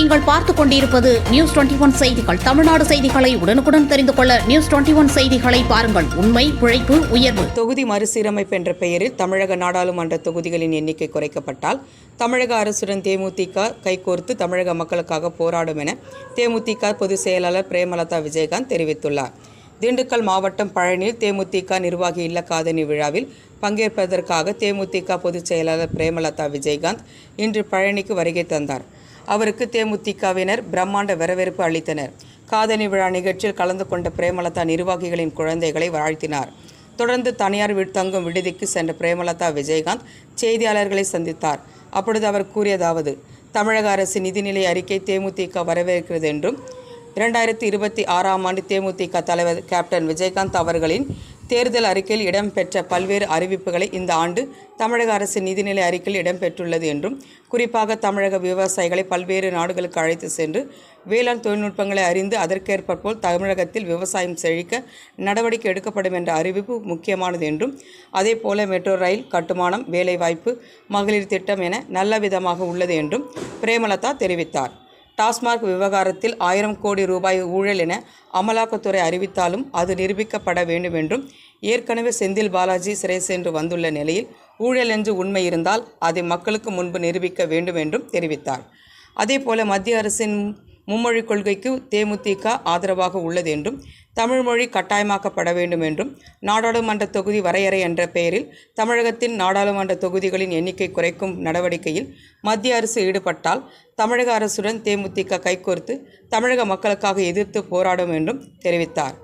நீங்கள் பார்த்துக் கொண்டிருப்பது நியூஸ் 21 செய்திகள். தமிழ்நாடு செய்திகளை உடனுக்குடன் தெரிந்து கொள்ள நியூஸ் 21 செய்திகளை பாருங்கள். உண்மை, உழைப்பு, உயர்வு. தொகுதி மறுசீரமைப்பு என்ற பெயரில் தமிழக நாடாளுமன்ற தொகுதிகளின் எண்ணிக்கை குறைக்கப்பட்டால் தமிழக அரசுடன் தேமுதிக கைகோர்த்து தமிழக மக்களுக்காக போராடும் என தேமுதிக பொதுச் செயலாளர் பிரேமலதா விஜயகாந்த் தெரிவித்துள்ளார். திண்டுக்கல் மாவட்டம் பழனியில் தேமுதிக நிர்வாகி இல்ல காதணி விழாவில் பங்கேற்பதற்காக தேமுதிக பொதுச் செயலாளர் பிரேமலதா விஜயகாந்த் இன்று பழனிக்கு வருகை தந்தார். அவருக்கு தேமுதிகவினர் பிரம்மாண்ட வரவேற்பு அளித்தனர். காதணி விழா நிகழ்ச்சியில் கலந்து கொண்ட பிரேமலதா நிர்வாகிகளின் குழந்தைகளை வாழ்த்தினார். தொடர்ந்து தனியார் தங்கும் விடுதிக்கு சென்ற பிரேமலதா விஜயகாந்த் செய்தியாளர்களை சந்தித்தார். அப்பொழுது அவர் கூறியதாவது: தமிழக அரசு நிதிநிலை அறிக்கை தேமுதிக வரவேற்கிறது என்றும் 2026ஆம் ஆண்டு தேமுதிக தலைவர் கேப்டன் விஜயகாந்த் அவர்களின் தேர்தல் அறிக்கையில் இடம்பெற்ற பல்வேறு அறிவிப்புகளை இந்த ஆண்டு தமிழக அரசு நிதிநிலை அறிக்கையில் இடம்பெற்றுள்ளது என்றும், குறிப்பாக தமிழக விவசாயிகளை பல்வேறு நாடுகளுக்கு அழைத்து சென்று வேளாண் தொழில்நுட்பங்களை அறிந்து அதற்கேற்போல் தமிழகத்தில் விவசாயம் செழிக்க நடவடிக்கை எடுக்கப்படும் என்ற அறிவிப்பு முக்கியமானது என்றும், அதேபோல மெட்ரோ ரயில் கட்டுமானம், வேலைவாய்ப்பு, மகளிர் திட்டம் என நல்ல விதமாக உள்ளது என்றும் பிரேமலதா தெரிவித்தார். டாஸ்மாக் விவகாரத்தில் 1000 கோடி ரூபாய் ஊழல் என அமலாக்கத்துறை அறிவித்தாலும் அது நிரூபிக்கப்பட வேண்டும் என்றும், ஏற்கனவே செந்தில் பாலாஜி சிறை சென்று வந்துள்ள நிலையில் ஊழல் என்று உண்மை இருந்தால் அதை மக்களுக்கு முன்பு நிரூபிக்க வேண்டும் என்றும் தெரிவித்தார். அதேபோல மத்திய அரசின் மும்மொழி கொள்கைக்கு தேமுதிக ஆதரவாக உள்ளது என்றும், தமிழ் மொழி கட்டாயமாக்கப்பட வேண்டும் என்றும், நாடாளுமன்ற தொகுதி வரையறை என்ற பெயரில் தமிழகத்தின் நாடாளுமன்ற தொகுதிகளின் எண்ணிக்கை குறைக்கும் நடவடிக்கையில் மத்திய அரசு ஈடுபட்டால் தமிழக அரசுடன் தேமுதிக கைகோர்த்து தமிழக மக்களுக்காக எதிர்த்து போராடும் என்றும் தெரிவித்தார்.